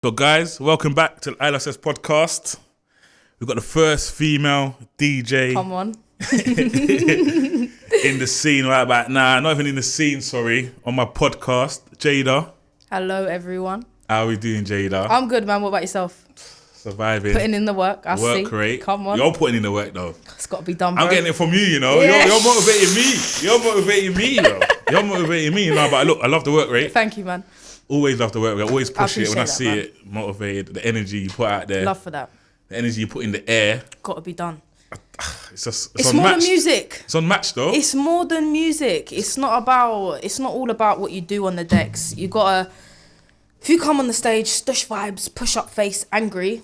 So guys, welcome back to the Ilovesesh podcast. We've got the first female DJ Come on. in the scene right about now. Not even in the scene, sorry. On my podcast, Jayda. Hello, everyone. How are we doing, Jayda? I'm good, man. What about yourself? Surviving. Putting in the work. I see. Work rate. Come on. You're putting in the work though. It's got to be done, bro. I'm getting it from you, you know. Yeah. You're motivating me. You're motivating me, yo. You're motivating me. No, but look, I love the work rate. Thank you, man. Always love the work rate. Always push it when I appreciate see that, it. Motivated. The energy you put out there. Love for that. The energy you put in the air. Got to be done. It's just It's more than music. It's unmatched though. It's more than music. It's not all about what you do on the decks. You gotta, if you come on the stage, stush vibes, push up face, angry,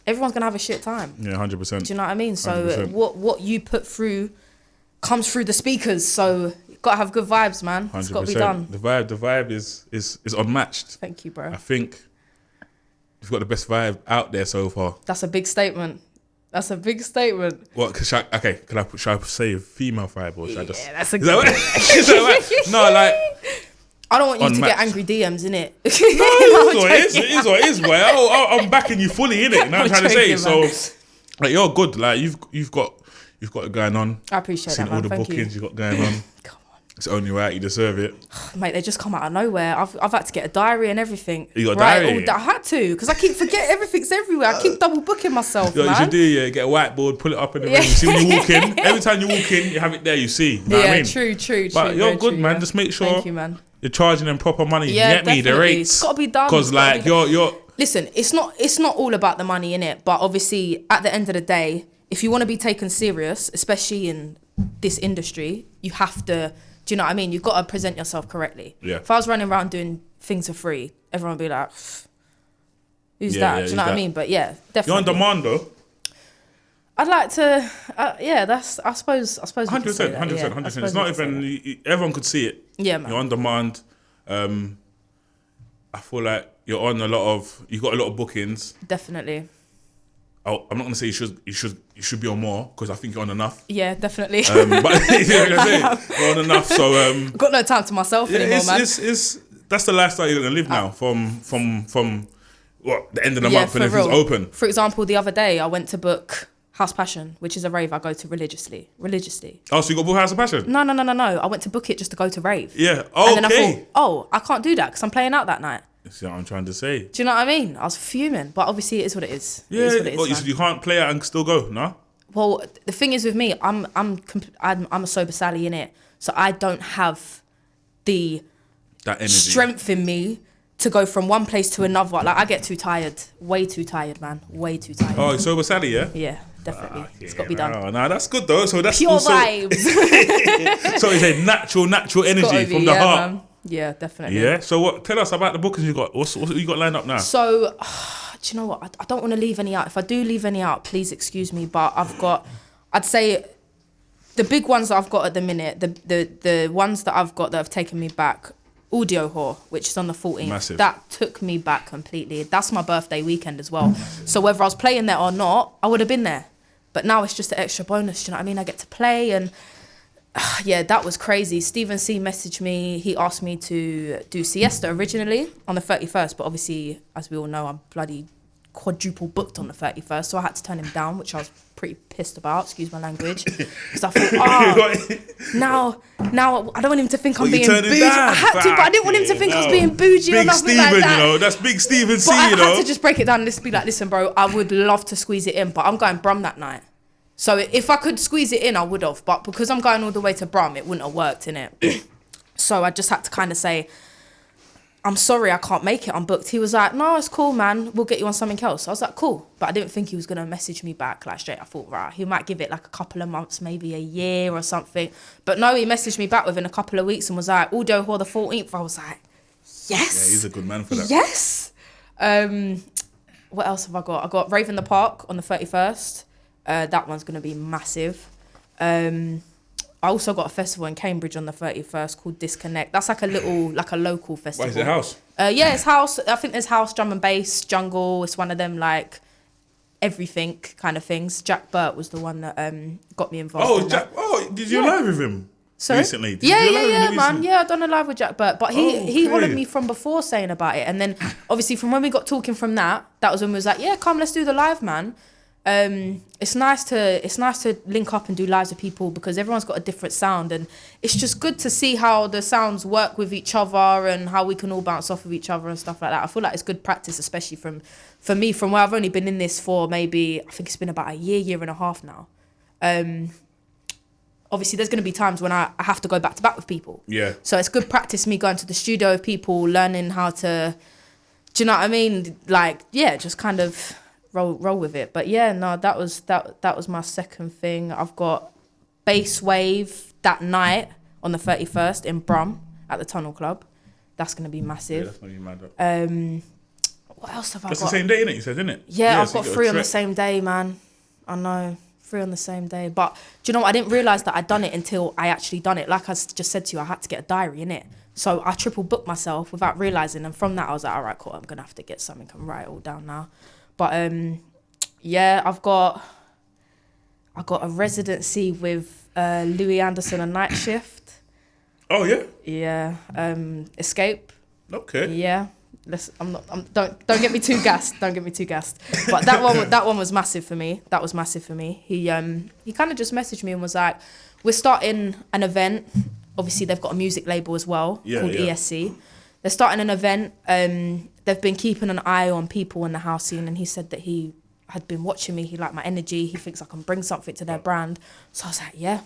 everyone's gonna have a shit time. Yeah, 100%. Do you know what I mean? So 100%. what you put through comes through the speakers. So you gotta have good vibes, man. 100%. It's gotta be done. The vibe is unmatched. Thank you, bro. I think you've got the best vibe out there so far. That's a big statement. That's a big statement. What? Should I say female vibe or should I just? Yeah, that's a Is good that right? Is that right? No, like I don't want you to unmatched. get angry DMs, innit? no, it is what it is. Well, I'm backing you fully, innit? You know what I'm trying to say. joking, man. So, like, you're good. Like you've got it going on. I appreciate Seen that, all man. the Thank bookings you. you got going on. Come It's only right. You deserve it. on. Mate, they just come out of nowhere. I've had to get a diary and everything. You got a right, diary? I had to, because I keep forgetting everything's everywhere. I keep double booking myself, You know what you man. should do, yeah, get a whiteboard, pull it up in the Yeah. room. You see when you walk in. Every time you walk in, you have it there. You see. You know what I mean? True. But you're very good, true, man. yeah. Just make sure Thank you, man. you're charging them proper money. Yeah, you get me? The definitely. rates. It's gotta be done. Because It's gotta like be done. you're Listen, it's not all about the money, innit? But obviously, at the end of the day, if you want to be taken serious, especially in this industry, you have to. Do you know what I mean? You've got to present yourself correctly. Yeah. If I was running around doing things for free, everyone would be like, "Who's Yeah, that?" yeah, Do who's you know what I that? mean? But yeah, you're definitely. on demand though. I'd like to. Yeah, that's. I suppose. We could 100%, say that, 100%, yeah. 100%. I suppose It's we not could say even. that. Everyone could see it. Yeah, man. You're on demand. I feel like you're on a lot of. You got a lot of bookings. Definitely. I'm not gonna say you should be on more because I think you're on enough. Yeah, definitely. But you know what I'm saying? You're on enough. So I've got no time to myself anymore, man. it's that's the lifestyle you're gonna live now. From what the end of the Yeah, month when for everything's real. open. For example, the other day I went to book House Passion, which is a rave I go to religiously. Oh, so you got Bull House of Passion? No. I went to book it just to go to rave. Yeah. And then I Okay. thought, I can't do that because I'm playing out that night. See what I'm trying to say. Do you know what I mean? I was fuming, but obviously it is what it is. Yeah. It is what it is, What, you man. said you can't play out and still go, no? Well, the thing is with me, I'm a sober Sally in it, so I don't have the That energy. strength in me to go from one place to another. Like I get too tired, way too tired, man, way too tired. Oh, sober Sally, yeah. Yeah, definitely, it's got to be done. No, that's good though. So that's Pure also, vibes. So it's a natural Gotta energy be, from the yeah, heart. man. Yeah, definitely. Yeah. So what? Tell us about the bookings you got. What you got lined up now? So, do you know what? I don't want to leave any out. If I do leave any out, please excuse me. But I'd say the big ones that I've got at the minute, the ones that I've got that have taken me back, Audio Whore, which is on the 14th. Massive. That took me back completely. That's my birthday weekend as well. So whether I was playing there or not, I would have been there. But now it's just an extra bonus. Do you know what I mean? I get to play and... yeah, that was crazy. Stephen C messaged me. He asked me to do Siesta originally on the 31st, but obviously, as we all know, I'm bloody quadruple booked on the 31st, so I had to turn him down, which I was pretty pissed about. Excuse my language, because I thought, now I don't want him to think I'm being bougie. I had to, but I didn't want him to think I was being bougie or Big nothing Steven, like that. you know, that's Big Steven C, But I you know. had to just break it down and just be like, listen, bro, I would love to squeeze it in, but I'm going Brum that night. So if I could squeeze it in, I would have. But because I'm going all the way to Brum, it wouldn't have worked, innit? So I just had to kind of say, I'm sorry, I can't make it. I'm booked. He was like, no, it's cool, man. We'll get you on something else. I was like, cool. But I didn't think he was going to message me back like straight. I thought, right, he might give it like a couple of months, maybe a year or something. But no, he messaged me back within a couple of weeks and was like, Audio Whore the 14th. I was like, yes. Yeah, he's a good man for that. Yes. What else have I got? I got Rave in the Park on the 31st. That one's going to be massive. I also got a festival in Cambridge on the 31st called Disconnect. That's like a local festival. Why is it house? Yeah, it's house. I think there's house, drum and bass, jungle. It's one of them like everything kind of things. Jack Burt was the one that got me involved. Oh, in Jack. that. Oh, did you Yeah. live with him? Sorry? Recently? Did you do a live with him man. recently? Yeah, I done a live with Jack Burt. But he okay. hollered me from before saying about it. And then obviously from when we got talking from that was when we was like, yeah, come, let's do the live, man. It's nice to link up and do lives with people because everyone's got a different sound, and it's just good to see how the sounds work with each other and how we can all bounce off of each other and stuff like that. I feel like it's good practice, especially for me, from where I've only been in this for maybe, I think it's been about a year and a half now. Obviously there's going to be times when I have to go back to back with people. Yeah. So it's good practice, me going to the studio with people, learning how to, do you know what I mean? Like, yeah, just kind of roll with it. But yeah, no, that was my second thing. I've got Bass Wave that night on the 31st in Brum at the Tunnel Club. That's going to be massive. Yeah, that's going to be mad. What else have I got? That's the same day, innit? You said, isn't it? Yeah, I've so got you 3 on the trek. same day, man. I know, 3 on the same day. But do you know what? I didn't realise that I'd done it until I actually done it. Like I just said to you, I had to get a diary, innit? So I triple booked myself without realising. And from that, I was like, all right, cool, I'm going to have to get something and write it all down now. But yeah, I've got a residency with Louis Anderson on Night Shift. Oh, yeah? Yeah. Escape. Okay. Yeah. Don't get me too gassed. Don't get me too gassed. But that one was massive for me. That was massive for me. He kind of just messaged me and was like, we're starting an event. Obviously they've got a music label as well called ESC. They're starting an event. They've been keeping an eye on people in the house scene, and he said that he had been watching me. He liked my energy. He thinks I can bring something to their brand. So I was like, yeah,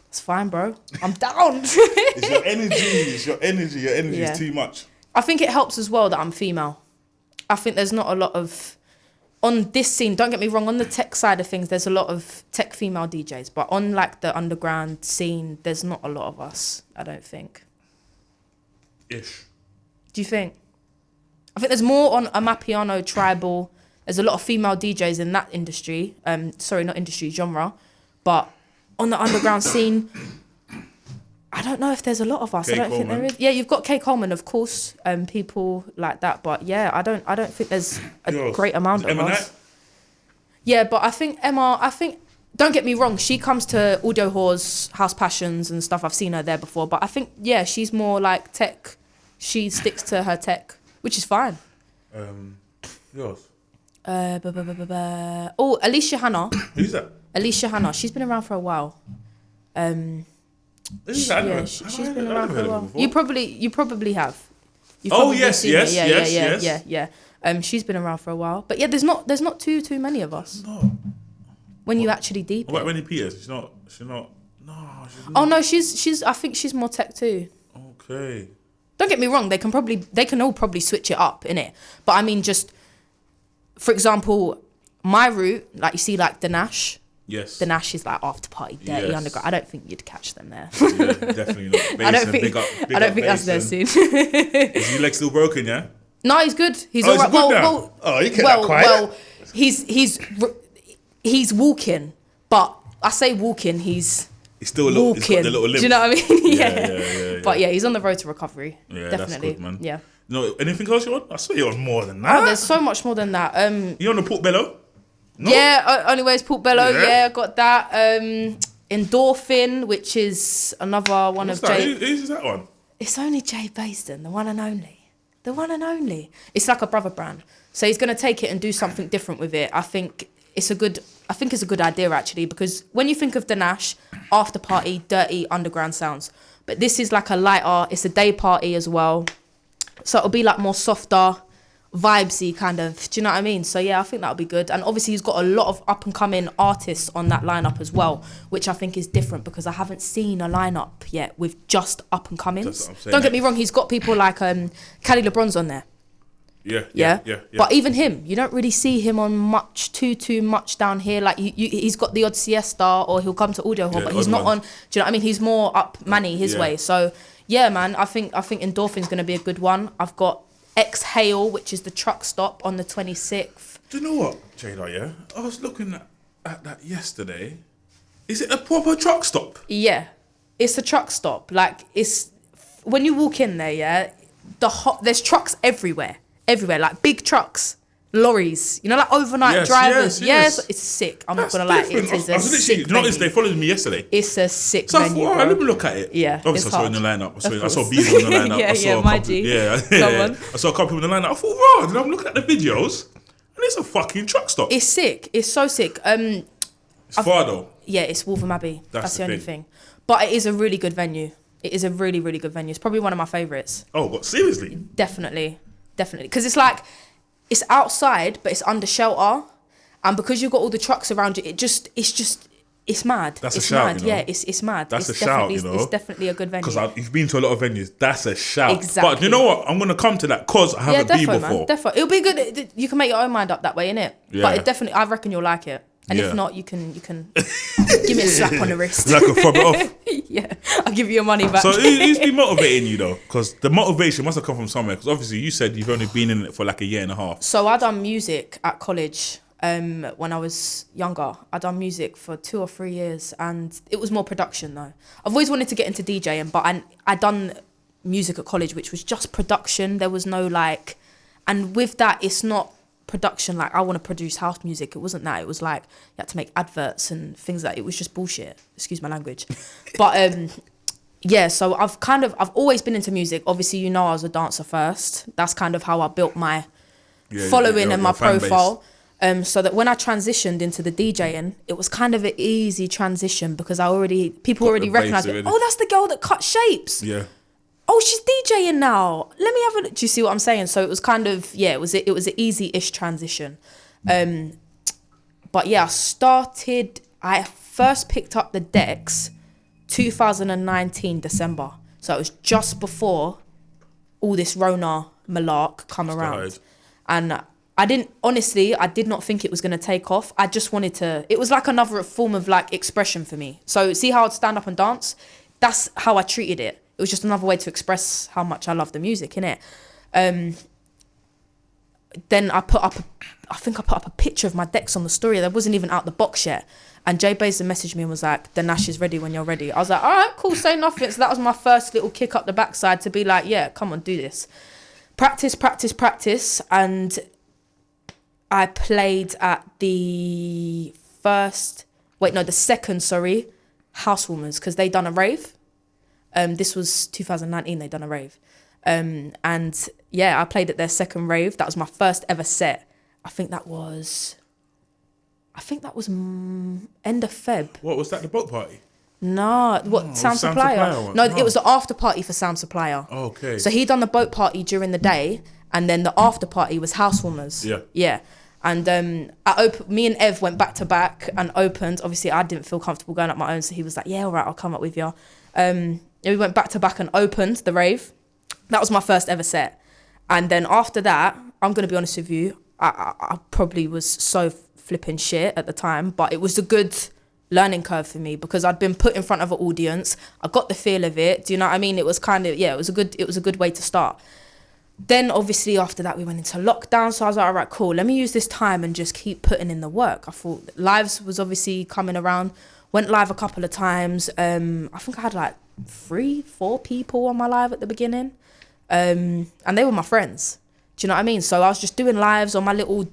it's fine, bro. I'm down. It's your energy. Your energy Yeah. is too much. I think it helps as well that I'm female. I think there's not a lot of, on this scene, don't get me wrong, on the tech side of things, there's a lot of tech female DJs, but on like the underground scene, there's not a lot of us, I don't think. Ish. Do you think? I think there's more on Amapiano, tribal. There's a lot of female DJs in that industry. Sorry, not industry, genre. But on the underground scene, I don't know if there's a lot of us. Kay I don't think Coleman. there is. Yeah, you've got Kay Coleman, of course, people like that. But yeah, I don't think there's a Yours. great amount Is of Emma us. Knight? Yeah, but I think Emma, don't get me wrong, she comes to Audio Whores, House Passions and stuff. I've seen her there before. But I think, yeah, she's more like tech. She sticks to her tech, which is fine. Yours. Oh, Alicia Hannah. Who's that? Alicia Hannah. She's been around for a while. Who's that? Yeah, she's been around for a while. You probably have. You've Oh, probably yes, seen yes, it. yes. Yeah. She's been around for a while, but yeah, there's not too many of us. No. When you actually deep What about it. Rennie Peters? She's not. No, she's not. Oh no, she's. I think she's more tech too. Okay. Don't get me wrong. They can all probably switch it up, innit? But I mean, just for example, my route, like you see, like the Nash. Yes. The Nash is like after party, dirty Yes. underground. I don't think you'd catch them there. Yeah, definitely not. I don't Basin, think. big up I don't think that's their Basin. scene. Is your leg still broken? Yeah. No, he's good. He's Oh, all right. he's good now? Well, Oh, you kept that quiet. well, he's walking, but I say walking. He's It's got walking. the little limp. Do you know what I mean? Yeah. But yeah, he's on the road to recovery. Yeah, Definitely. that's good, man. Yeah. No, anything else you want? I saw you on more than that. Oh, there's so much more than that. You on the Portobello? No? Yeah, Only Ways Portobello. Yeah. Yeah, I got that. Endorphin, which is another one What's of that? Jay. Who's that one? It's only Jay Basin, the one and only. The one and only. It's like a brother brand. So he's going to take it and do something different with it. I think it's a good idea, actually, because when you think of the Nash, after party, dirty, underground sounds. But this is like a lighter, it's a day party as well. So it'll be like more softer, vibesy kind of, do you know what I mean? So yeah, I think that'll be good. And obviously he's got a lot of up and coming artists on that lineup as well, which I think is different because I haven't seen a lineup yet with just up and comings. That's what I'm saying. Don't get me wrong, he's got people like Cali LeBron's on there. Yeah. But even him, you don't really see him on much too much down here. Like he's got the odd siesta or he'll come to Audio Hall, Yeah, but the he's odd not one. on. Do you know what I mean? He's more up Manny his way. So yeah, man, I think Endorphin's gonna be a good one. I've got Exhale, which is the truck stop on the 26th. Do you know what, Jayda, yeah? I was looking at that yesterday. Is it a proper truck stop? Yeah, it's a truck stop. Like it's when you walk in there, yeah, there's trucks everywhere, like big trucks. lorries. You know, like overnight drivers. Yes. It's sick. I'm not gonna lie. It is a sick venue. They followed me yesterday. It's a sick So venue, let me look at it. Yeah, obviously I saw it in the lineup. I saw Bees on the lineup. I saw a couple people in the lineup. I thought, wow. And I'm looking at the videos, and it's a fucking truck stop. It's sick. It's so sick. It's far though. Yeah, it's Wolverhampton Abbey. That's the only thing. But it is a really good venue. It is a really, really good venue. It's probably one of my favourites. Oh, what, seriously? Definitely. Because it's like, it's outside, but it's under shelter. And because you've got all the trucks around you, it's mad. That's it's a shout, mad. you know? Yeah, it's mad. That's it's a shout, you know? It's definitely a good venue. Because you've been to a lot of venues. That's a shout. Exactly. But you know what? I'm going to come to that because I haven't been before. Man, definitely. It'll be good. You can make your own mind up that way, innit? Yeah. But it definitely, I reckon you'll like it. And if not, you can give me a slap on the wrist. I can fob it off. Yeah, I'll give you your money back. So who's been motivating you though? Because the motivation must have come from somewhere. Because obviously you said you've only been in it for like a year and a half. So I done music at college when I was younger. I done music for 2 or 3 years, and it was more production though. I've always wanted to get into DJing, but I done music at college, which was just production. There was no like, and with that, it's not production like I want to produce house music. It wasn't that. It was like you had to make adverts and things like it was just bullshit. Excuse my language. But yeah, so I've always been into music. Obviously, you know, I was a dancer first. That's kind of how I built my following and my profile. So that when I transitioned into the DJing, it was kind of an easy transition because people already recognised me. Oh, that's the girl that cut shapes. Yeah. Oh, she's DJing now. Let me have a look. Do you see what I'm saying? So it was kind of, it was an easy-ish transition. But yeah, I first picked up the decks 2019 December. So it was just before all this Rona malark come around. And I did not think it was going to take off. I just wanted to, it was like another form of like expression for me. So see how I'd stand up and dance? That's how I treated it. It was just another way to express how much I love the music, innit? Then I put up a picture of my decks on the story. That wasn't even out the box yet. And Jayda messaged me and was like, the Nash is ready when you're ready. I was like, all right, cool, say nothing. So that was my first little kick up the backside to be like, yeah, come on, do this. Practice. And I played at the second, Housewarmers, because they done a rave. This was 2019, they done a rave. And yeah, I played at their second rave. That was my first ever set. I think that was end of Feb. What was that, the boat party? No, Sound Supplier? No, it was the after party for Sound Supplier. Oh, okay. So he done the boat party during the day, and then the after party was Housewarmers. Yeah. And me and Ev went back to back and opened. Obviously, I didn't feel comfortable going up my own, so he was like, yeah, all right, I'll come up with you. We went back to back and opened the rave. That was my first ever set. And then after that, I'm going to be honest with you, I probably was so flipping shit at the time, but it was a good learning curve for me because I'd been put in front of an audience. I got the feel of it. Do you know what I mean? It was kind of, it was a good way to start. Then obviously after that we went into lockdown, so I was like, all right, cool, let me use this time and just keep putting in the work. I thought lives was obviously coming around, went live a couple of times. I think I had like 3-4 people on my live at the beginning, and they were my friends. Do you know what I mean? So I was just doing lives on my little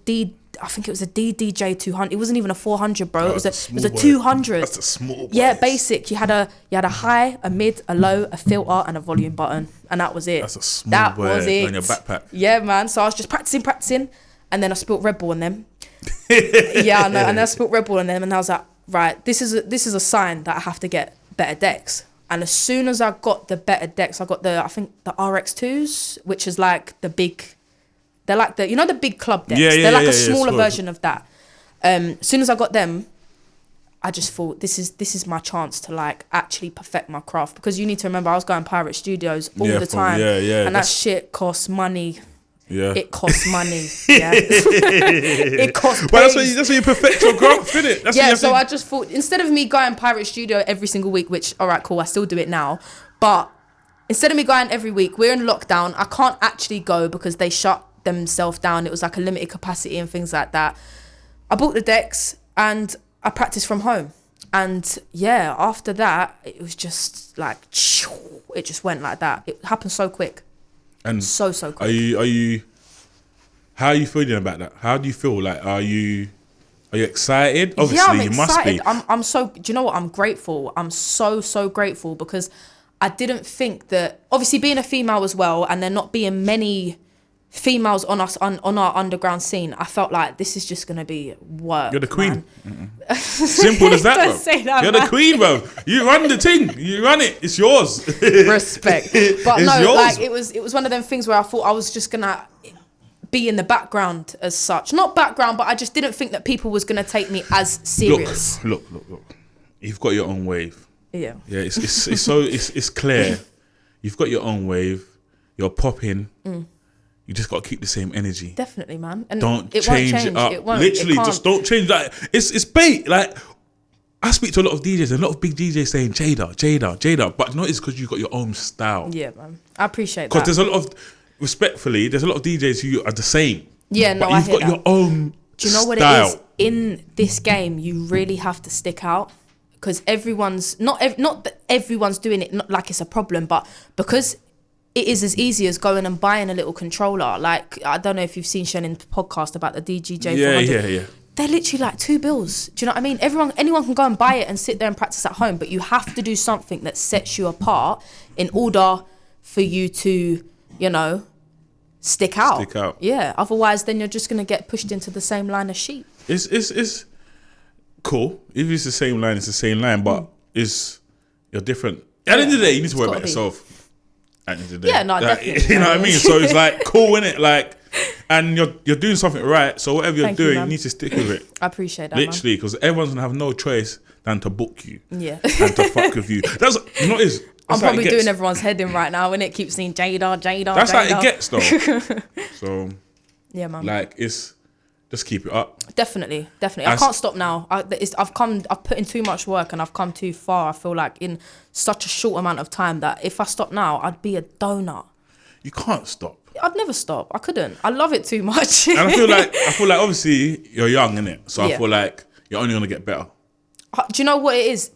I think it was a DDJ 200. It wasn't even a 400, bro. It was a 200. That's a small. Yeah, basic. You had a high, a mid, a low, a filter, and a volume button, and that was it. That's a small was it. On your backpack. Yeah, man. So I was just practicing, and then I spilt Red Bull on them. Yeah, I know. And then I spilt Red Bull on them, and I was like, right, this is a sign that I have to get better decks. And as soon as I got the better decks, I got the RX2s, which is like the big. They're like the big club decks. They're like a smaller version of that. As soon as I got them, I just thought this is my chance to like actually perfect my craft, because you need to remember I was going pirate studios all the time. And that shit costs money. Yeah. It costs money. Yeah. It costs money. Well, that's where you perfect your craft, isn't it? So I just thought, instead of me going pirate studio every single week, which, all right, cool, I still do it now, but instead of me going every week, we're in lockdown. I can't actually go because they shut themselves down. It was like a limited capacity and things like that. I bought the decks and I practiced from home. And yeah, after that, it was just like, it just went like that. It happened so quick. And so quick. Are you How are you feeling about that? How do you feel? Like, are you excited? Obviously, you must be. I'm so. Do you know what? I'm grateful. I'm so grateful because I didn't think that. Obviously, being a female as well, and there not being many females on our underground scene, I felt like this is just gonna be work. You're the queen. Simple as that, bro. Say that, You're man. the queen, bro. You run the thing. You run it. It's yours. Respect. But It's no, yours. like it was one of them things where I thought I was just gonna be in the background as such. Not background, but I just didn't think that people was gonna take me as serious. Look. You've got your own wave. Yeah. Yeah. It's clear. You've got your own wave. You're popping. You just got to keep the same energy. Definitely, man. And Don't it change won't it up. It won't. Literally, It can't. just don't change that. It's bait. Like, I speak to a lot of DJs, a lot of big DJs saying Jayda. But it's because you've got your own style. Yeah, man. I appreciate that. Because there's a lot of, respectfully, there's a lot of DJs who are the same. Yeah, no, but I you've hear got your own Do you know what style. it is? In this game, you really have to stick out. Because everyone's, not that everyone's doing it not like it's a problem, but because it is as easy as going and buying a little controller. Like, I don't know if you've seen Shannon's podcast about the DGJ 400. Yeah. They're literally like $2. Do you know what I mean? Anyone can go and buy it and sit there and practice at home, but you have to do something that sets you apart in order for you to, stick out. Stick out. Yeah. Otherwise, then you're just going to get pushed into the same line of sheep. It's cool. If it's the same line, it's the same line, but you're different. At the end of the day, you need to worry about yourself. At the end of the day. Yeah, no, definitely. You know what I mean? So it's like cool, innit? Like, and you're doing something right. So whatever you're doing, you need to stick with it. I appreciate that. Literally, because everyone's gonna have no choice than to book you. Yeah. And to fuck with you. That's you know what it is. I'm probably doing everyone's head in right now, and it keeps saying Jayda. That's how it gets though. So yeah, man. like just keep it up. Definitely. I can't stop now. I've put in too much work and I've come too far. I feel like in such a short amount of time that if I stop now, I'd be a donut. You can't stop. I'd never stop. I couldn't. I love it too much. And I feel like obviously you're young, innit? So I feel like you're only gonna get better. Do you know what it is?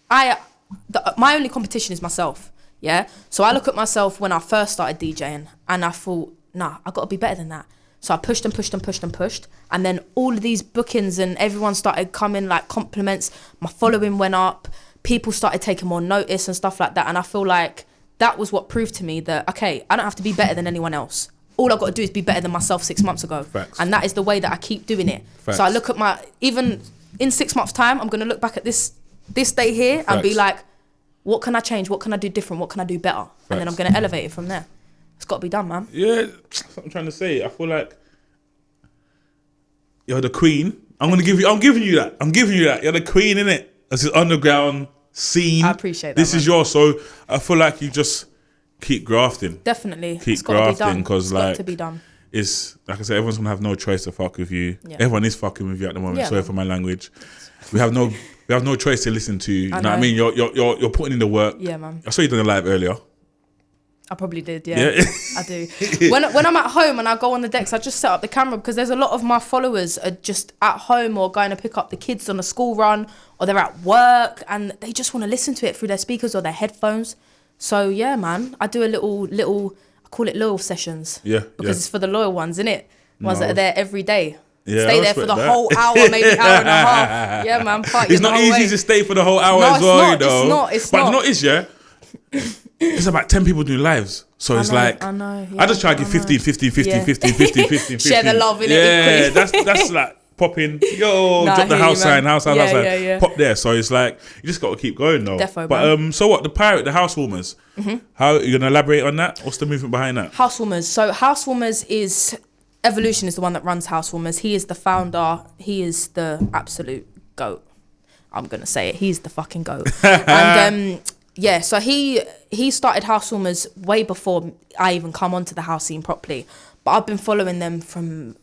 My only competition is myself. Yeah. So I look at myself when I first started DJing, and I thought, nah, I got to be better than that. So I pushed and pushed and pushed and pushed. And then all of these bookings and everyone started coming, like compliments. My following went up. People started taking more notice and stuff like that. And I feel like that was what proved to me that, okay, I don't have to be better than anyone else. All I've got to do is be better than myself 6 months ago. Facts. And that is the way that I keep doing it. Facts. So I look at even in 6 months' time, I'm going to look back at this day here and be like, what can I change? What can I do different? What can I do better? Facts. And then I'm going to elevate it from there. It's got to be done, man. Yeah, that's what I'm trying to say. I feel like you're the queen. I'm giving you that. You're the queen, innit? That's this underground scene. I appreciate that. This is yours. So I feel like you just keep grafting. Definitely. Keep grafting because got to be done. It's like I said, everyone's gonna have no choice to fuck with you. Yeah. Everyone is fucking with you at the moment. Sorry for my language. We have no choice to listen to. You know what I mean? You're putting in the work. Yeah, man. I saw you done a live earlier. I probably did, yeah. I do. When I'm at home and I go on the decks, I just set up the camera because there's a lot of my followers are just at home or going to pick up the kids on a school run or they're at work and they just want to listen to it through their speakers or their headphones. So yeah, man, I do a little I call it loyal sessions. Yeah. Because it's for the loyal ones, innit? Ones that are there every day. Yeah, stay there for the whole hour, maybe hour and a half. Yeah, man. It's not easy to stay for the whole hour as well, you know. It's not. But not is, yeah. It's about 10 people doing lives. So it's like, I know. Yeah, I just try to give 15. Share the love in it. Yeah, that's like popping, drop the house sign, house sign. Pop there. So it's like, you just got to keep going though. Defo, but so what, the housewarmers, how are you going to elaborate on that? What's the movement behind that? Housewarmers. So housewarmers is, Evolution is the one that runs Housewarmers. He is the founder. He is the absolute GOAT. I'm going to say it. He's the fucking GOAT. And yeah, so he started Housewarmers way before I even come onto the house scene properly. But I've been following them from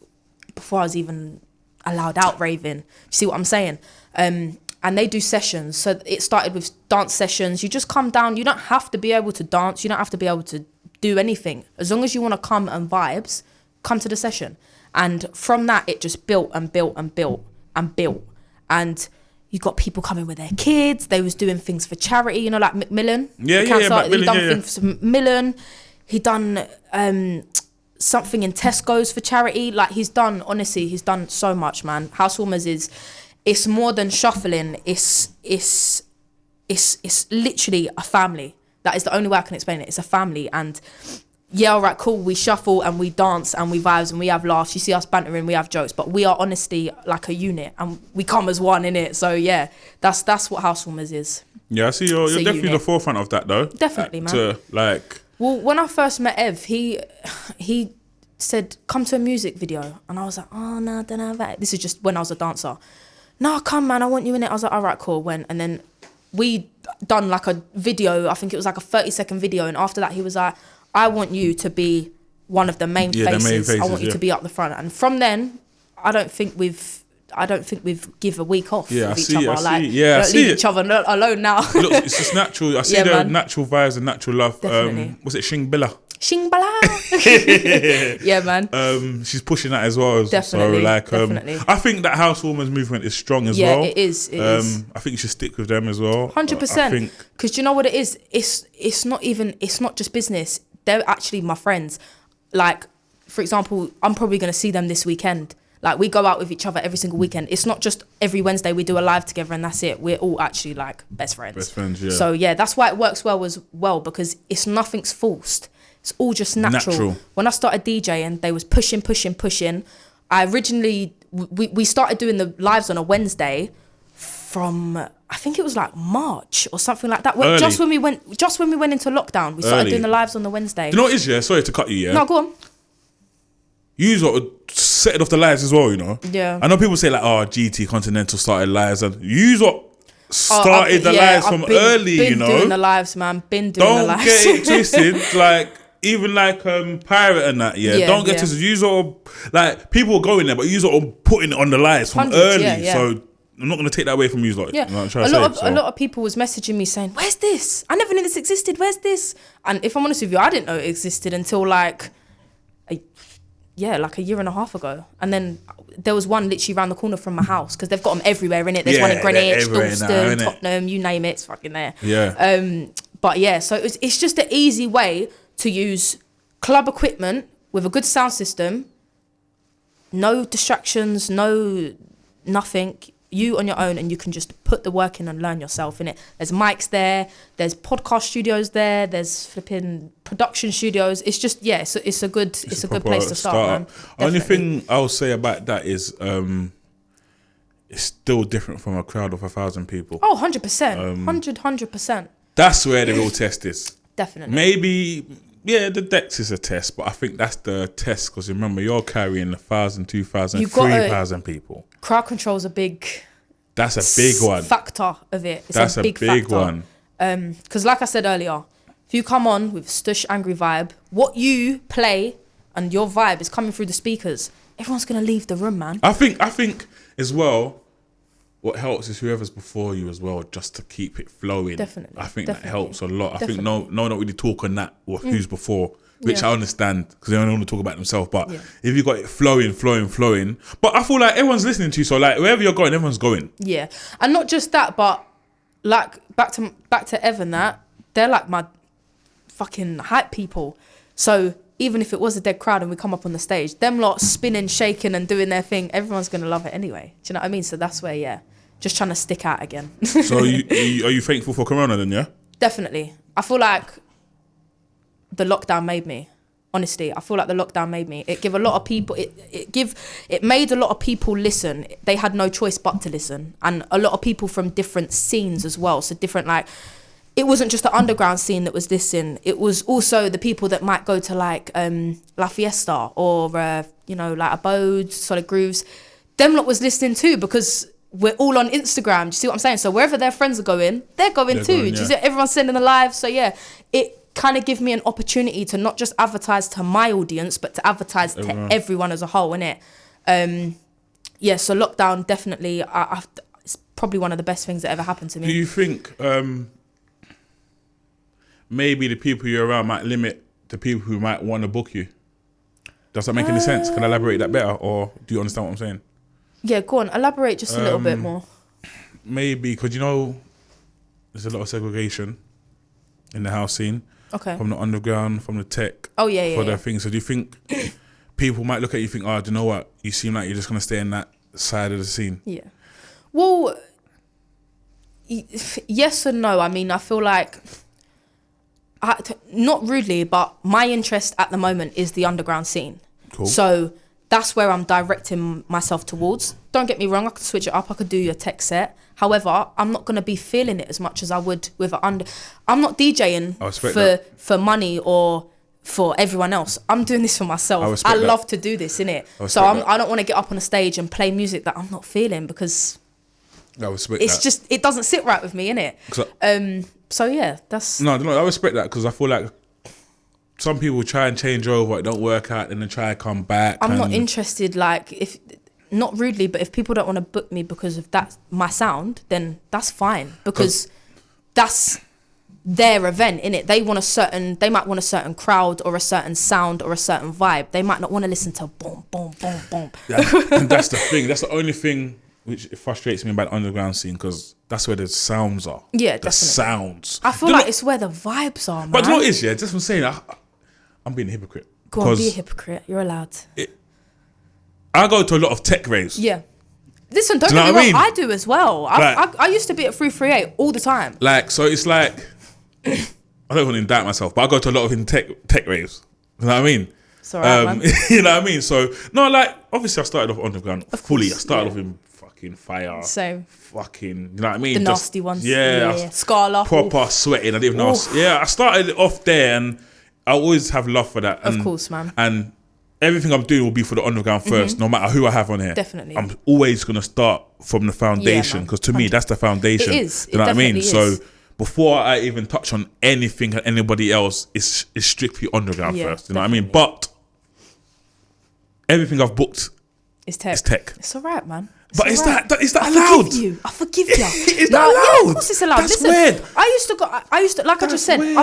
before I was even allowed out raving. You see what I'm saying? And they do sessions. So it started with dance sessions. You just come down. You don't have to be able to dance. You don't have to be able to do anything. As long as you want to come and vibes, come to the session. And from that, it just built and built and built and built. And you got people coming with their kids. They was doing things for charity, you know, like Macmillan. Yeah. He done things for Macmillan. He done something in Tesco's for charity. Like he's done so much, man. Housewarmers it's more than shuffling. It's literally a family. That is the only way I can explain it. It's a family. And yeah, all right, cool. We shuffle and we dance and we vibes and we have laughs. You see us bantering, we have jokes, but we are honestly like a unit and we come as one in it. So yeah, that's what Housewarmers is. Yeah, I see you're definitely unit. The forefront of that though. Definitely, man. Well, when I first met Ev, he said, come to a music video. And I was like, oh, no, I don't know about it. This is just when I was a dancer. No, come, man, I want you in it. I was like, all right, cool. And then we done like a video. I think it was like a 30-second video. And after that, he was like, I want you to be one of the main faces. I want you to be up the front. And from then, I don't think we've give a week off with each other. We don't leave each other alone now. Look, it's just natural. I see the natural vibes and natural love. Was it Shingbilla? Yeah, man. She's pushing that as well. Definitely. So definitely. I think that Housewarmers movement is strong as well. Yeah, it is. I think you should stick with them as well. 100%. Because do you know what it is? It's not just business. They're actually my friends. Like, for example, I'm probably going to see them this weekend. Like, we go out with each other every single weekend. It's not just every Wednesday we do a live together and that's it. We're all actually like best friends. Best friends, yeah. So yeah, that's why it works well as well, because nothing's forced. It's all just natural. When I started DJing, they was pushing. I originally, we started doing the lives on a Wednesday from, I think it was like March or something like that. Just when we went into lockdown, we started doing the lives on the Wednesday. Do you know what it is, yeah? Sorry to cut you, yeah? No, go on. You sort of set it off the lives as well, you know? Yeah. I know people say like, oh, GT Continental started lives, and you sort started the lives from early, you know? Been doing the lives, man. Been doing the lives. Don't get it twisted. Like, even like Pirate and that, don't get twisted. You sort of, like, people are going there, but you sort of putting it on the lives from early. So I'm not going to take that away from you. Like, yeah. You know a lot of people was messaging me saying, where's this? I never knew this existed. Where's this? And if I'm honest with you, I didn't know it existed until like a year and a half ago. And then there was one literally around the corner from my house, because they've got them everywhere, innit? There's one in Greenwich, Dalston, Tottenham, you name it, it's fucking there. Yeah. But yeah, so it's just an easy way to use club equipment with a good sound system, no distractions, no nothing. You on your own, and you can just put the work in and learn yourself in it. There's mics there, there's podcast studios there, there's flipping production studios. It's just it's a good place to start, man. Only thing I'll say about that is it's still different from a crowd of 1,000 people. Oh, 100%. 100%. That's where the real test is. Definitely. Maybe the Dex is a test, but I think that's the test, because remember, you're carrying 1,000, 2,000, 3,000 people. Crowd control's a big. That's a big one. Factor of it. It's a big one. Because like I said earlier, if you come on with Stush Angry vibe, what you play and your vibe is coming through the speakers, everyone's gonna leave the room, man. I think as well, what helps is whoever's before you as well, just to keep it flowing. Definitely. I think that helps a lot. I think no one don't really talk on that, or who's before, which I understand, because they don't want to talk about themselves. But if you got it flowing, but I feel like everyone's listening to you. So like wherever you're going, everyone's going. Yeah, and not just that, but like back to Evan, that they're like my fucking hype people. So even if it was a dead crowd and we come up on the stage, them lot spinning, shaking, and doing their thing, everyone's gonna love it anyway. Do you know what I mean? So that's where just trying to stick out again. So are you thankful for Corona then? Yeah. Definitely. I feel like the lockdown made me. Honestly, I feel like the lockdown made me. It gave a lot of people. It made a lot of people listen. They had no choice but to listen, and a lot of people from different scenes as well. So different, like, it wasn't just the underground scene that was listening. It was also the people that might go to like La Fiesta or like Abodes, Solid Grooves. Them lot was listening too, because we're all on Instagram. Do you see what I'm saying? So wherever their friends are going, they're going too. Do you see? Everyone's sending the live. So yeah, it kind of give me an opportunity to not just advertise to my audience, but to advertise to everyone as a whole, innit? So lockdown, definitely, it's probably one of the best things that ever happened to me. Do you think maybe the people you're around might limit the people who might want to book you? Does that make any sense? Can I elaborate that better, or do you understand what I'm saying? Yeah, go on, elaborate just a little bit more. Maybe, because there's a lot of segregation in the house scene. Okay. From the underground, from the tech. Oh yeah, For their thing. So do you think people might look at you and think, oh, do you know what? You seem like you're just gonna stay in that side of the scene. Yeah. Well, yes and no. I mean, I feel like, not rudely, but my interest at the moment is the underground scene. Cool. So that's where I'm directing myself towards. Don't get me wrong, I could switch it up. I could do a tech set. However, I'm not going to be feeling it as much as I would with I'm not DJing for money or for everyone else. I'm doing this for myself. I love to do this, innit? So I don't want to get up on a stage and play music that I'm not feeling, because it's just, it doesn't sit right with me, innit? So yeah, that's... No, I respect that, because I feel like some people try and change over, it don't work out, and then try to come back. I'm not interested, like, if... Not rudely, but if people don't want to book me because of that, my sound, then that's fine, because that's their event, innit? They might want a certain crowd or a certain sound or a certain vibe. They might not want to listen to boom, boom, boom, boom. And that's the thing. That's the only thing which frustrates me about the underground scene, because that's where the sounds are. Yeah, the definitely. Sounds. I feel like it's where the vibes are, man. But you know what it is, yeah? Just from saying, I'm being a hypocrite. Go on, be a hypocrite. You're allowed. I go to a lot of tech raves. Yeah. Listen, don't get me wrong, I do as well. I used to be at 338 all the time. Like, so it's like, I don't want to indict myself, but I go to a lot of tech raves. You know what I mean? It's alright, man. You know what I mean? So, no, like, obviously I started off underground fully. I started off in fucking fire. Same. Fucking, you know what I mean? The nasty ones. Yeah. Scala. Proper sweating. I didn't even know. Yeah, I started off there, and I always have love for that. Of course, man. And everything I'm doing will be for the underground first, no matter who I have on here. Definitely. I'm always going to start from the foundation, because to me, that's the foundation. It is. You know what I mean? So before I even touch on anything and anybody else, it's strictly underground first. You know what I mean? But everything I've booked is tech. It's all right, man. But is that allowed? I forgive you. Is that allowed? Yeah, of course it's allowed. That's Listen, weird. I used to, like I just said, weird.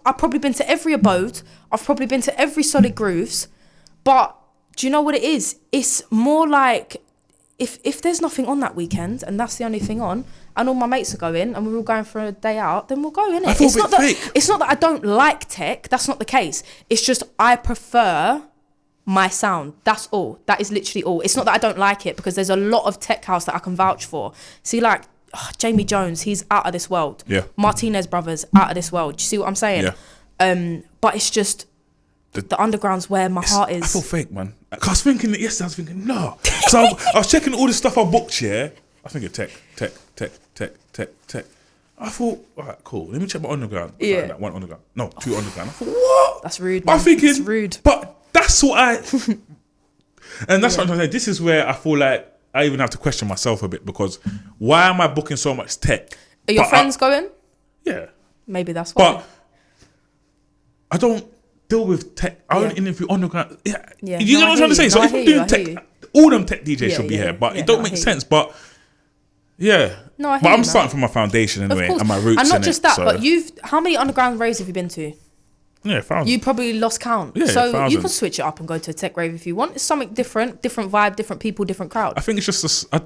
I've probably been to every abode. I've probably been to every Solid Grooves. But do you know what it is? It's more like, if there's nothing on that weekend and that's the only thing on, and all my mates are going and we're all going for a day out, then we'll go, innit? I feel a bit fake. It's not that I don't like tech. That's not the case. It's just I prefer my sound. That's all. That is literally all. It's not that I don't like it, because there's a lot of tech house that I can vouch for. See, like Jamie Jones, he's out of this world. Yeah. Martinez Brothers, out of this world. Do you see what I'm saying? Yeah. But it's just the underground's where my heart is. I feel fake, man. Cause I was thinking that yesterday. I was thinking, no. So I was checking all the stuff I booked here. I think of tech. I thought, all right, cool. Let me check my underground. Yeah. Like, one underground. No, 2 underground. I thought, what? That's rude, man. I'm thinking, it's rude. But that's what and that's what I'm saying. This is where I feel like I even have to question myself a bit, because why am I booking so much tech? Are your friends going? Yeah. Maybe that's why. But I don't deal with tech. I only interview underground. Yeah. You know what I'm trying to say? No, so if I'm doing tech, all them tech DJs should be here. But it don't make sense. But yeah. No, I hear but I'm you, starting from my foundation anyway, and my roots. And not just that, so. but how many underground raves have you been to? Yeah, thousands. You probably lost count. Yeah, so thousands. you can switch it up and go to a tech rave if you want. It's something different vibe, different people, different crowd. I think it's just do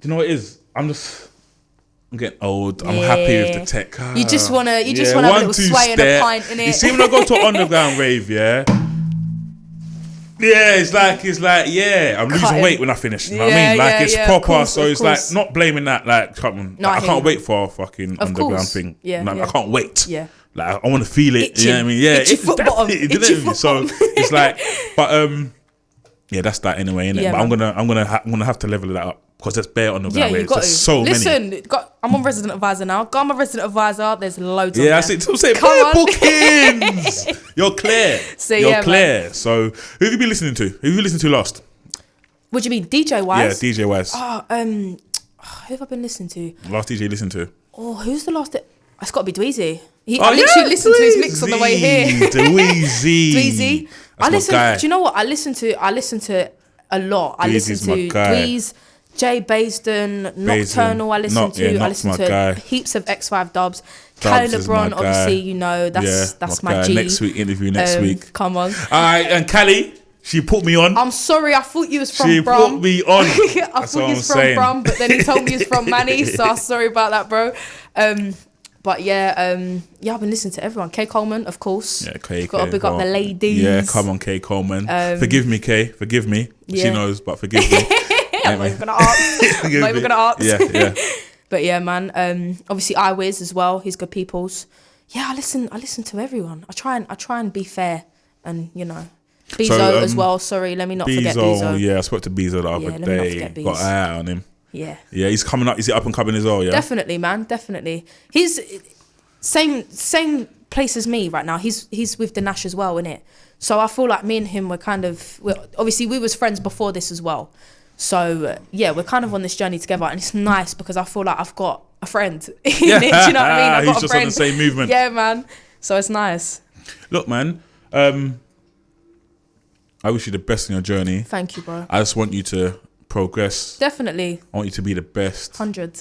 you know what it is? I'm getting old. I'm happy with the tech. You just wanna have a little sway and a pint in it. You see, when I go to an underground rave, it's like I'm losing weight when I finish. You know what I mean? Like, it's proper. Course, so it's like, not blaming that. Like, I can't wait for a fucking underground thing. Yeah, I can't wait. Yeah. Like, I want to feel it. Itchy. You know what I mean? Yeah. Itchy foot bottom. So it's like, but yeah, that's that anyway, innit? Yeah, but man. I'm gonna have to level that up, because there's bare underground you waves. got There's to. so Listen, many. I'm on resident advisor now. Got my resident advisor. There's loads. Yeah, on I there. say bare bookings. You're clear. So, You're yeah, clear. man. So who have you been listening to? Who have you listened to last? What do you mean, DJ wise? Yeah, DJ wise. Who have I been listening to? Last DJ you listened to? Oh, who's the last? It's got to be Dweezy. I literally listened to his mix on the way here. Dweezy. Dweezy. I listen. Do you know what? I listen to a lot. I listen to Dweez, Jay Baisden, Nocturnal. I listen to heaps of X5 dubs. Cali LeBron, obviously, you know, that's my G. Next week, interview next week. Come on. All right, and Cali, she put me on. I'm sorry, I thought you was from She Brum. put me on. I thought you was from Brum, but then he told me he was from Manny, so I'm sorry about that, bro. But yeah, I've been listening to everyone. Kay Coleman, of course. Yeah, Kay. Got to big up the ladies. Yeah, come on, Kay Coleman. Forgive me, Kay. Forgive me. Yeah. She knows, but forgive me. I'm not even gonna ask. I'm not even gonna ask. Yeah. But yeah, man. Obviously, iWiz as well. He's good people's. Yeah, I listen to everyone. I try and be fair, and Bezo as well. Sorry, let me not forget Bezo. Yeah, I spoke to Bezo the other day. Got an eye on him. Yeah, he's coming up. Is he up and coming as well? Yeah, definitely, man, definitely. He's same place as me right now. He's with the Nash as well, innit? So I feel like me and him obviously we was friends before this as well. So yeah, we're kind of on this journey together, and it's nice because I feel like I've got a friend. Do you know what I mean? I've got He's just friend. on the same movement. Yeah, man. So it's nice. Look, man. I wish you the best in your journey. Thank you, bro. I just want you to progress. Definitely. I want you to be the best. 100.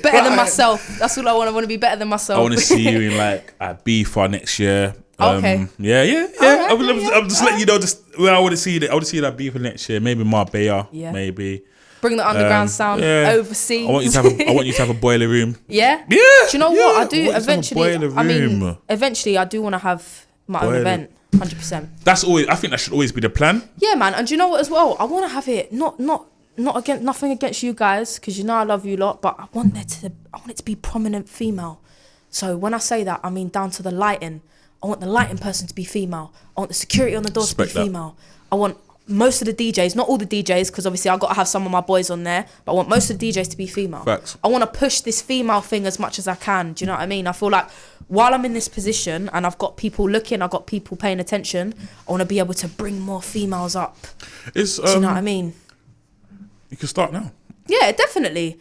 Better than myself. That's all I want. I want to be better than myself. I want to see you in like at B4 next year. Okay. Yeah. Right, I'm just letting you know just where I want to see you. I want to see you at B4 next year. Maybe Marbella. Yeah. Maybe. Bring the underground sound overseas. I want you to have a boiler room. Yeah. Yeah. Do you know what I do eventually? Eventually I do want to have my own event. 100%. I think that should always be the plan. Yeah, man. And do you know what as well? I want to have it not against nothing against you guys, because I love you lot, but I want it to be prominent female. So when I say that, I mean down to the lighting. I want the lighting person to be female. I want the security on the door to be female. I want most of the DJs, not all the DJs, because obviously I got to have some of my boys on there, but I want most of the DJs to be female. Facts. I want to push this female thing as much as I can. Do you know what I mean? I feel like while I'm in this position and I've got people looking, I've got people paying attention, I want to be able to bring more females up. Do you know what I mean? You can start now. Yeah, definitely.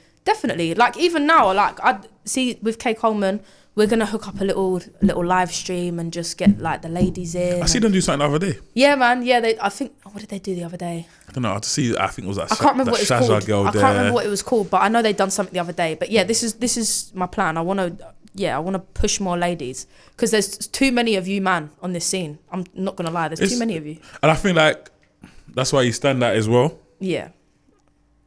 Like even now, like I see with Kay Coleman, we're gonna hook up a little live stream and just get like the ladies in. I see them do something the other day. Yeah, man. Yeah, I think. What did they do the other day? I don't know. I think it was that. I can't remember what it was called. Girl I can't remember what it was called, but I know they'd done something the other day. But yeah, this is my plan. I want to push more ladies, because there's too many of you, man, on this scene. I'm not gonna lie. There's too many of you. And I think like that's why you stand out as well. Yeah.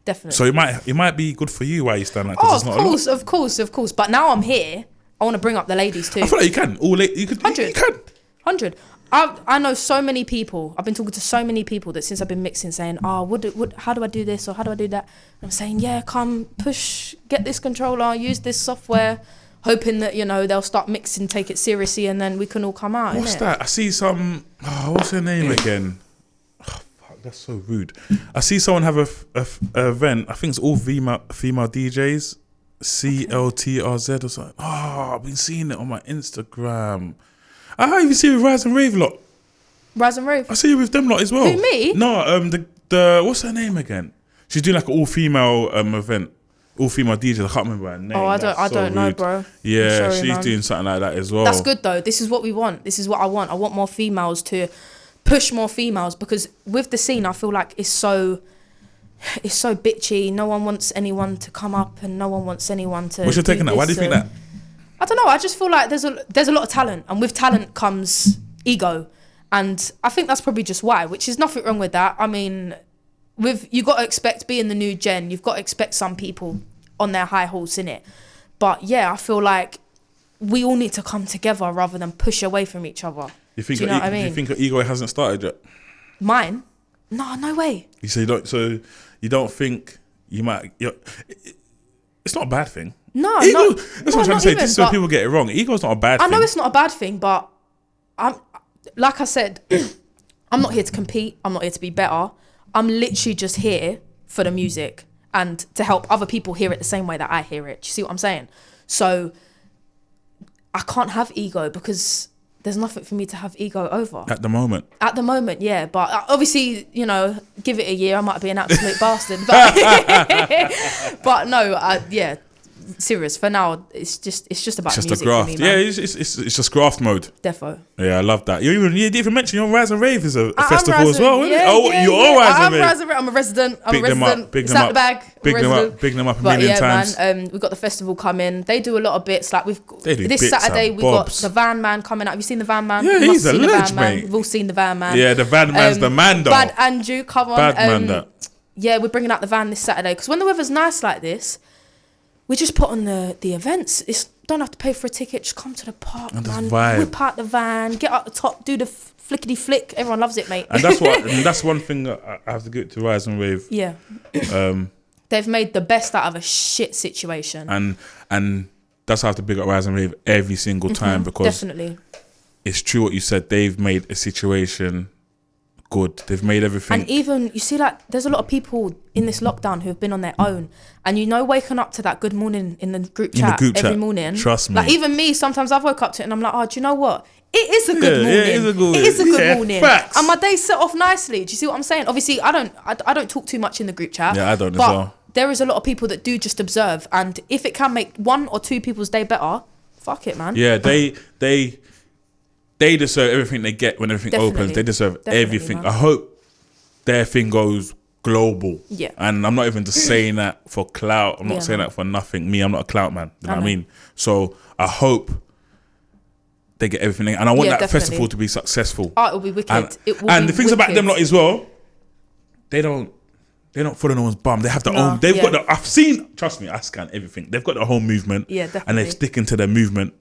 Definitely. So it might be good for you why you stand out. Of course. But now I'm here, I want to bring up the ladies too. I feel like you can. You can. 100. I know so many people. I've been talking to so many people that since I've been mixing, saying, how do I do this or how do I do that? And I'm saying, yeah, come get this controller, use this software, hoping that they'll start mixing, take it seriously, and then we can all come out. What's that? I see some. What's her name again? That's so rude. I see someone have a event. I think it's all female DJs. CLTRZ or something. I've been seeing it on my Instagram. I even see it with Rise and Rave lot. Rise and Rave? I see you with them lot as well. Who, me? No, the what's her name again? She's doing like an all-female event. All-female DJs. I can't remember her name. I don't know, bro. Yeah, she's doing something like that as well. That's good though. This is what we want. This is what I want. I want more females to push more females, because with the scene I feel like it's so bitchy. No one wants anyone to come up, and no one wants anyone to. What's your take on that? Why do you think that? I don't know. I just feel like there's a lot of talent, and with talent comes ego, and I think that's probably just why. Which is nothing wrong with that. I mean, you got to expect, being the new gen, you've got to expect some people on their high horse in it. But yeah, I feel like we all need to come together rather than push away from each other. You think? Do you know what I mean? You think ego hasn't started yet? Mine? No way. So you don't think you might? It's not a bad thing. No, ego. no, That's what I'm trying to say. This is where people get it wrong. Ego's not a bad thing. I know it's not a bad thing, but like I said, I'm not here to compete. I'm not here to be better. I'm literally just here for the music and to help other people hear it the same way that I hear it. Do you see what I'm saying? So I can't have ego, because there's nothing for me to have ego over. At the moment, yeah. But obviously, give it a year, I might be an absolute bastard. But no, yeah, serious. For now, it's just about it's just music a graft. for me, man. Yeah, it's just graft mode. Defo. Yeah, I love that. You didn't even mention your Rise and Rave is a festival as well, isn't it? You are Rise and Rave. I'm a resident. Big them up. It's out the bag. Big them up a million times. Man, we've got the festival coming. They do a lot of bits. Like this Saturday, we've got the Van Man coming out. Have you seen the Van Man? Yeah, he's a legend, mate. We've all seen the Van Man. Yeah, the Van Man's the man, though. Bad Andrew, come on. Bad man, that. Yeah, we're bringing out the van this Saturday, because when the weather's nice like this, we just put on the events. don't have to pay for a ticket. Just come to the park, and man. Vibe. Whip out the van, get out the top, do the flickety flick. Everyone loves it, mate. And that's one thing that I have to give to Rise and Rave. Yeah. They've made the best out of a shit situation. And that's how I have to big up Rise and Rave every single time, because definitely, it's true what you said. They've made a situation good. They've made everything. And even, you see, like, there's a lot of people in this lockdown who have been on their own. And waking up to that good morning in the group chat every morning. Trust me. Like, even me, sometimes I've woke up to it and I'm like, oh, do you know what? It is a good morning. Yeah, it is a good morning. Facts. And my day set off nicely. Do you see what I'm saying? Obviously, I don't talk too much in the group chat. Yeah, I don't as but well. There is a lot of people that do just observe. And if it can make one or two people's day better, fuck it, man. Yeah, they deserve everything they get when everything opens. They deserve everything. Man. I hope their thing goes global. Yeah. And I'm not even just saying that for clout. I'm not saying that for nothing. Me, I'm not a clout man. You know what I mean? So I hope they get everything. And I want that festival to be successful. Oh, it'll be wicked. And the things about them lot as well, they don't follow no one's bum. They have their own. They've got the. I've seen. Trust me, I scan everything. They've got their whole movement. Yeah, definitely. And they're sticking to their movement.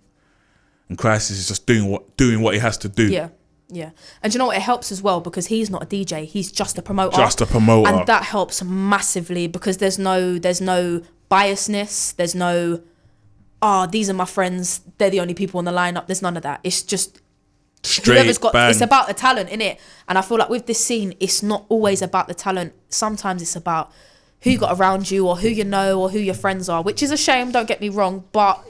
And Crisis is just doing what he has to do. Yeah. Yeah. And you know what? It helps as well because he's not a DJ. He's just a promoter. And that helps massively because there's no biasness. There's no, these are my friends. They're the only people on the lineup. There's none of that. It's just straight whoever's got. bang. It's about the talent, innit? And I feel like with this scene, it's not always about the talent. Sometimes it's about who you got around you or who you know or who your friends are, which is a shame. Don't get me wrong. But,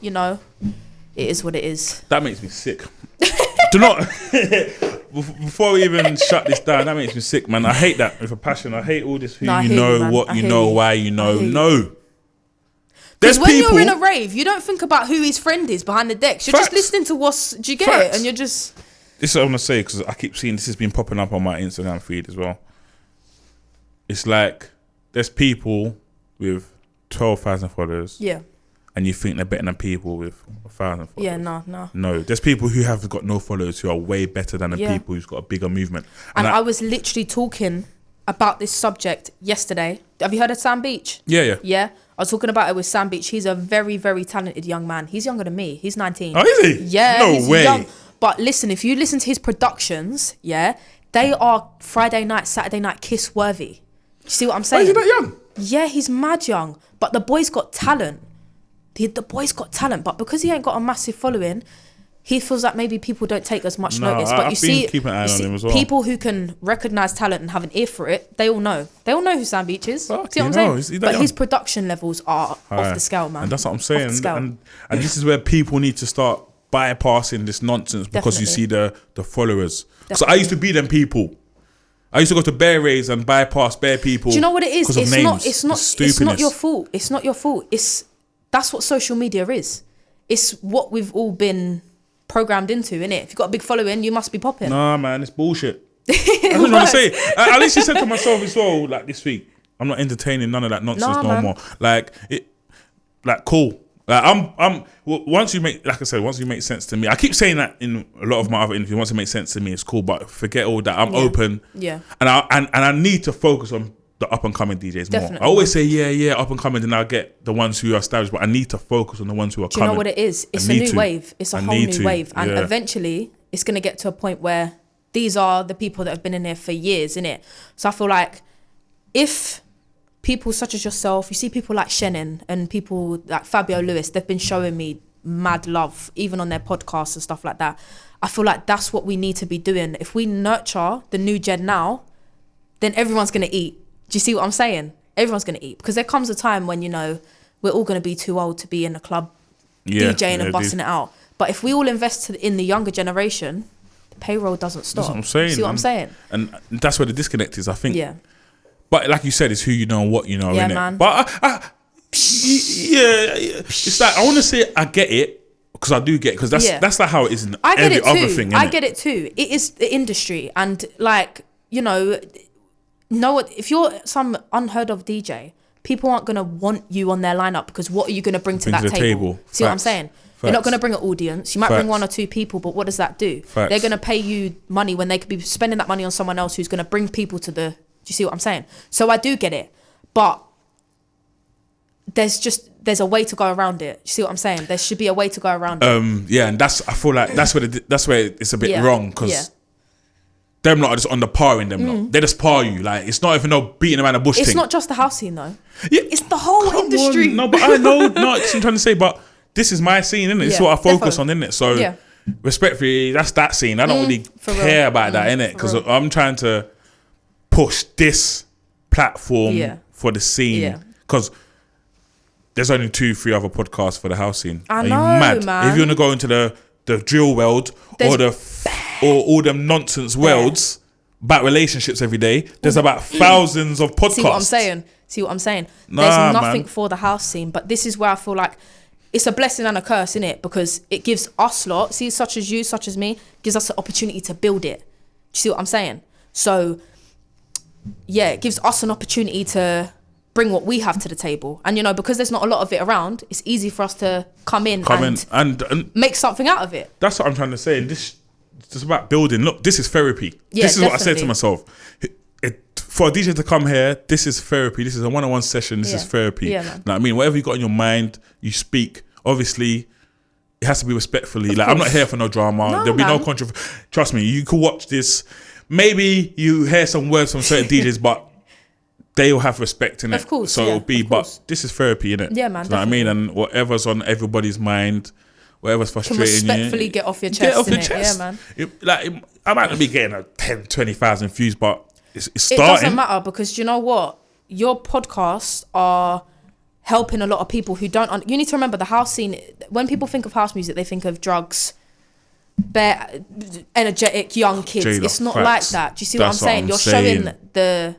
it is what it is. That makes me sick. Do not before we even shut this down. That makes me sick, man. I hate that with a passion. I hate all this. Who you know, what you know, why you know. No, there's when you're in a rave, you don't think about who his friend is behind the decks. You're just listening to what's. Do you get it? And you're just. This is what I'm gonna say because I keep seeing this has been popping up on my Instagram feed as well. It's like there's people with 12,000 followers. Yeah. And you think they're better than people with 1,000 followers. Yeah, no. No, there's people who have got no followers who are way better than the people who's got a bigger movement. And I was literally talking about this subject yesterday. Have you heard of Sam Beach? Yeah. Yeah? I was talking about it with Sam Beach. He's a very, very talented young man. He's younger than me. He's 19. Oh, is he? Yeah. No way. Young. But listen, if you listen to his productions, they are Friday night, Saturday night kiss worthy. You see what I'm saying? Why is he that young? Yeah, he's mad young. But the boy's got talent. The boy's got talent, but because he ain't got a massive following, he feels like maybe people don't take as much notice. But you see, keep an eye on him as well. People who can recognise talent and have an ear for it, they all know. They all know who Sam Beach is. See what I'm saying? But his production levels are off the scale, man. And that's what I'm saying. And this is where people need to start bypassing this nonsense because you see the followers. So I used to be them people. I used to go to bear raids and bypass bear people. Do you know what it is? It's not your fault. It's not your fault. That's what social media is. It's what we've all been programmed into, innit? If you've got a big following, you must be popping. Nah, man, it's bullshit. That's what I'm trying to say. I literally said to myself as well, like this week, I'm not entertaining none of that nonsense no more. Cool. Like once you make sense to me, I keep saying that in a lot of my other interviews. Once it makes sense to me, it's cool. But forget all that. I'm open. Yeah. And I need to focus on the up and coming DJs more. I always say up and coming, then I'll get the ones who are established. But I need to focus on the ones who are coming. Do you know what it is? It's a new wave. It's a whole new wave, and eventually it's gonna get to a point where these are the people that have been in there for years, innit? So I feel like if people such as yourself, you see people like Shannon and people like Fabio Lewis, they've been showing me mad love, even on their podcasts and stuff like that. I feel like that's what we need to be doing. If we nurture the new gen now, then everyone's gonna eat. Do you see what I'm saying? Everyone's going to eat. Because there comes a time when, we're all going to be too old to be in a club DJing and busting it out. But if we all invest in the younger generation, the payroll doesn't stop. That's what I'm saying. See what I'm saying? And that's where the disconnect is, I think. Yeah. But like you said, it's who you know and what you know, yeah, innit? Man. But it's like, I want to say I get it. Because I do get it. Because that's like how it is in every other thing, innit? I get it too. It is the industry. And if you're some unheard of DJ, people aren't going to want you on their lineup because what are you going to bring to that table? See what I'm saying? You're not going to bring an audience. You might bring one or two people, but what does that do? They're going to pay you money when they could be spending that money on someone else who's going to bring people to do you see what I'm saying? So I do get it. But there's a way to go around it. You see what I'm saying? There should be a way to go around it. Yeah, and I feel like that's where it's a bit wrong, because them lot are just on the parring them lot. They just par you. Like, it's not even no beating around the bush thing. It's not just the house scene though. Yeah, it's the whole industry. No, but I know, no, that's what I'm trying to say, but this is my scene, innit? It's what I focus on, innit? So respectfully, that's that scene. I don't really care about that, innit? Because I'm trying to push this platform for the scene. Because there's only 2-3 other podcasts for the house scene. I know, you mad? man. If you want to go into the drill world or all them nonsense worlds about relationships every day, there's about thousands of podcasts. See what I'm saying? Nah, there's nothing man. for the house scene, but this is where I feel like it's a blessing and a curse, innit? Because it gives us lot, such as you, such as me, gives us the opportunity to build it. Do you see what I'm saying? So, yeah, it gives us an opportunity to bring what we have to the table. And, you know, because there's not a lot of it around, it's easy for us to come in and make something out of it. That's what I'm trying to say. And it's just about building. Look, this is therapy. Yeah, this is definitely. what I said to myself. For a DJ to come here, this is therapy. This is a one-on-one session. This is therapy. Yeah, man. You know what I mean? Whatever you got in your mind, you speak. Obviously, it has to be respectfully. Of like, course. I'm not here for no drama. There'll be no controversy. Trust me, you could watch this. Maybe you hear some words from certain DJs, but they'll have respect in it. Of course, so it'll be, but this is therapy, innit? Yeah, man. You know what I mean? And whatever's on everybody's mind, whatever's frustrating you, respectfully get off your chest. Get off your chest. Yeah, man. I might not be getting 10, 20,000 views, but it's starting. It doesn't matter, because you know what? Your podcasts are helping a lot of people who don't... You need to remember the house scene. When people think of house music, they think of drugs, bare, energetic young kids. Jayda, it's not facts. like that. Do you see what I'm saying? You're showing the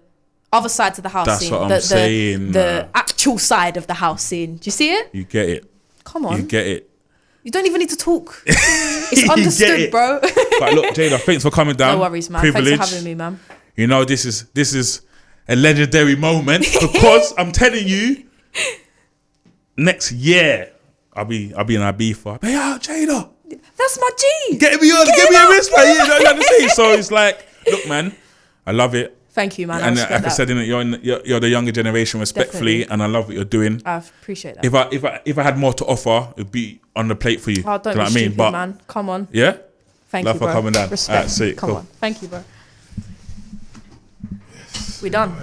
other side to the house scene. That's what I'm saying. The actual side of the house scene. Do you see it? You get it. Come on. You get it. You don't even need to talk. It's understood, bro. But look, Jayda, thanks for coming down. No worries, man. Privilege. Thanks for having me, man. You know, this is a legendary moment, because I'm telling you, next year I'll be in Ibiza. Hey, Jayda, that's my G. Get me a wrist, man. You know what I'm saying? So it's like, look, man, I love it. Thank you, man. And like I said, you're the younger generation, respectfully, Definitely. and I love what you're doing. I appreciate that. If I had more to offer, it'd be on the plate for you. Oh, don't Do you know be what I mean? stupid, But man. Come on. yeah, Thank love you, bro. for coming down. Respect. Sweet, Come cool. on. Thank you, bro. We done.